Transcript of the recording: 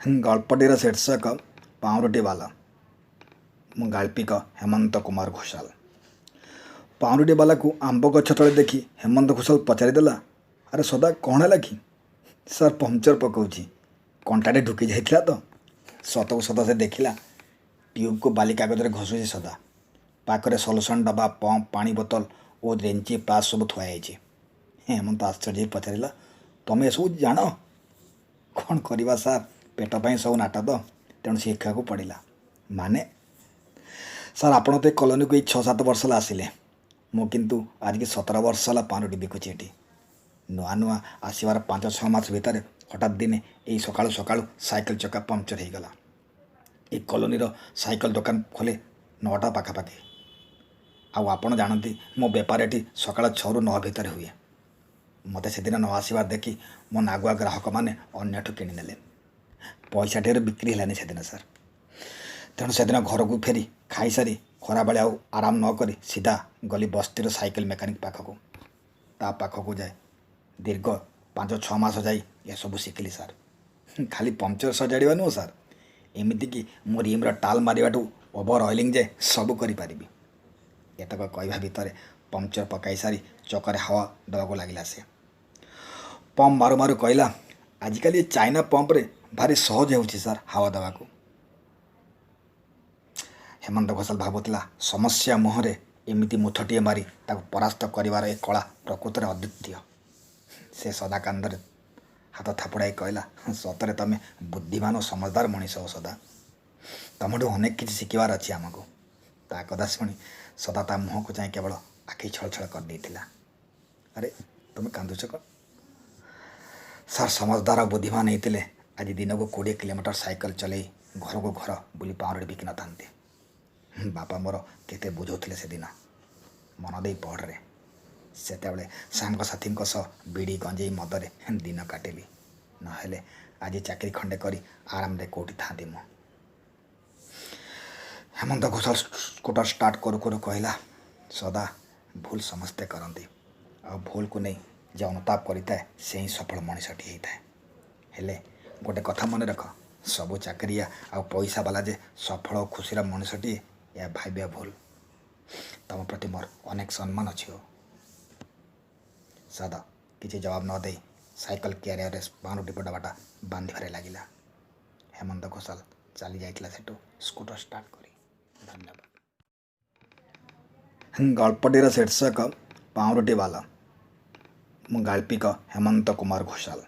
ଗଳ୍ପଟିର ଶୀର୍ଷକ ପାଉଁରୁଟିବାଲା। ମୁଁ ଗାଳ୍ପିକ ହେମନ୍ତ କୁମାର ଘୋଷାଲ। ପାଉଁରୁଟିବାଲାକୁ ଆମ୍ବ ଗଛ ତଳେ ଦେଖି ହେମନ୍ତ ଘୋଷାଲ ପଚାରିଦେଲା, ଆରେ ସଦା କ'ଣ ହେଲା କି? ସାର୍ ପଙ୍କଚର ପକାଉଛି, କଣ୍ଟାଟେ ଢୁକି ଯାଇଥିଲା ତ। ସତକୁ ସତ ସେ ଦେଖିଲା ଟ୍ୟୁବ୍କୁ ବାଲି କାଗଜରେ ଘଷୁଛି ସଦା। ପାଖରେ ସଲ୍ୟୁସନ୍ ଡବା, ପମ୍ପ, ପାଣି ବୋତଲ ଓ ରେଞ୍ଚି ପ୍ଲାସ୍ ସବୁ ଥୁଆ ହେଇଛି। ହେମନ୍ତ ଆଶ୍ଚର୍ଯ୍ୟ ହେଇ ପଚାରିଲା, ତମେ ଏସବୁ ଜାଣ? କ'ଣ କରିବା ସାର୍, ପେଟ ପାଇଁ ସବୁ ନାଟ ତ, ତେଣୁ ଶିଖିବାକୁ ପଡ଼ିଲା। ମାନେ ସାର୍, ଆପଣ ତ ଏ କଲୋନୀକୁ ଏଇ 6-7 ବର୍ଷ ହେଲା ଆସିଲେ। ମୁଁ କିନ୍ତୁ ଆଜିକି 17 ବର୍ଷ ହେଲା ପାଉଁରୁଟି ବିକୁଛି ଏଠି। ନୂଆ ନୂଆ ଆସିବାର 5-6 ମାସ ଭିତରେ ହଠାତ୍ ଦିନେ ଏଇ ସକାଳୁ ସକାଳୁ ସାଇକେଲ ଚକା ପଙ୍କଚର ହେଇଗଲା। ଏଇ କଲୋନୀର ସାଇକେଲ ଦୋକାନ ଖୋଲେ 9ଟା ପାଖାପାଖି। ଆଉ ଆପଣ ଜାଣନ୍ତି ମୋ ବେପାର ଏଠି ସକାଳ 6ରୁ 9 ଭିତରେ ହୁଏ। ମୋତେ ସେଦିନ ନ ଆସିବାର ଦେଖି ମୋ ନାଗୁଆ ଗ୍ରାହକମାନେ ଅନ୍ୟଠୁ କିଣିନେଲେ। ପଇସା ଢେର ବିକ୍ରି ହେଲାନି ସେଦିନ ସାର୍। ତେଣୁ ସେଦିନ ଘରକୁ ଫେରି ଖାଇସାରି ଖରାବେଳେ ଆଉ ଆରାମ ନ କରି ସିଧା ଗଲି ବସ୍ତିର ସାଇକେଲ ମେକାନିକ୍ ପାଖକୁ। ତା ପାଖକୁ ଯାଏ ଦୀର୍ଘ 5-6 ମାସ ଯାଇ ଏସବୁ ଶିଖିଲି ସାର୍। ଖାଲି ପଙ୍କଚର ସଜାଡ଼ିବା ନୁହଁ ସାର୍, ଏମିତିକି ମୋ ରିମ୍ର ଟାଲ୍ ମାରିବାଠୁ ଓଭର ଅଏଲିଂ ଯାଏ ସବୁ କରିପାରିବି। ଏତକ କହିବା ଭିତରେ ପଙ୍କଚର ପକାଇ ସାରି ଚକରେ ହାୱା ଦେବାକୁ ଲାଗିଲା ସେ। ପମ୍ପ ମାରୁ ମାରୁ କହିଲା, ଆଜିକାଲି ଏ ଚାଇନା ପମ୍ପରେ ଭାରି ସହଜ ହେଉଛି ସାର୍ ହାୱା ଦେବାକୁ। ହେମନ୍ତ ଘୋଷାଲ ଭାବୁଥିଲା, ସମସ୍ୟା ମୁହଁରେ ଏମିତି ମୁଥଟିଏ ମାରି ତାକୁ ପରାସ୍ତ କରିବାର ଏ କଳା ପ୍ରକୃତରେ ଅଦ୍ୱିତୀୟ। ସେ ସଦା କାନ୍ଧରେ ହାତ ଥାପୁଡ଼ାଇ କହିଲା, ସତରେ ତମେ ବୁଦ୍ଧିମାନ ଓ ସମଝଦାର ମଣିଷ ଓ ସଦା। ତମଠୁ ଅନେକ କିଛି ଶିଖିବାର ଅଛି ଆମକୁ। ତା କଥା ଶୁଣି ସଦା ତା ମୁହଁକୁ ଚାହିଁ କେବଳ ଆଖି ଛଳଛଳ କରିଦେଇଥିଲା। ଆରେ ତୁମେ କାନ୍ଦୁଛ କ'ଣ? ସାର୍, ସମଝଦାର ଆଉ ବୁଦ୍ଧିମାନ ହେଇଥିଲେ ଆଜି ଦିନକୁ 20 କିଲୋମିଟର ସାଇକେଲ ଚଲେଇ ଘରକୁ ଘର ବୁଲି ପାଉଁରୁଟି ବିକି ନଥାନ୍ତି। ବାପା ମୋର କେତେ ବୁଝଉଥିଲେ ସେଦିନ, ମନ ଦେଇ ପଢ଼ରେ। ସେତେବେଳେ ସାଙ୍ଗସାଥୀଙ୍କ ସହ ବିଡ଼ି ଗଞ୍ଜେଇ ମଦରେ ଦିନ କାଟିଲି। ନହେଲେ ଆଜି ଚାକିରି ଖଣ୍ଡେ କରି ଆରାମରେ କେଉଁଠି ଥାନ୍ତି ମୁଁ। ହେମନ୍ତ ଘୋଷାଲ ସ୍କୁଟର ଷ୍ଟାର୍ଟ କରୁ କରୁ କହିଲା, ସଦା ଭୁଲ ସମସ୍ତେ କରନ୍ତି, ଆଉ ଭୁଲକୁ ନେଇ ଯେ ଅନୁତାପ କରିଥାଏ ସେ ହିଁ ସଫଳ ମଣିଷଟି ହେଇଥାଏ। ହେଲେ ଗୋଟେ କଥା ମନେ ରଖ, ସବୁ ଚାକିରିଆ ଆଉ ପଇସା ବାଲା ଯେ ସଫଳ ଓ ଖୁସିର ମଣିଷଟିଏ ଏହା ଭାବିବା ଭୁଲ। ତମ ପ୍ରତି ମୋର ଅନେକ ସମ୍ମାନ ଅଛି। ସାଦା କିଛି ଜବାବ ନ ଦେଇ ସାଇକେଲ କ୍ୟାରିୟରରେ ପାଉଁରୁଟି ଡବାଟା ବାନ୍ଧିବାରେ ଲାଗିଲା। ହେମନ୍ତ ଘୋଷାଲ ଚାଲି ଯାଇଥିଲା ସେଠୁ ସ୍କୁଟର ଷ୍ଟାର୍ଟ କରି। ଧନ୍ୟବାଦ। ଗଳ୍ପଟିର ଶୀର୍ଷକ ପାଉଁରୁଟିବାଲା। ମୁଁ ଗାଳ୍ପିକ ହେମନ୍ତ କୁମାର ଘୋଷାଲ।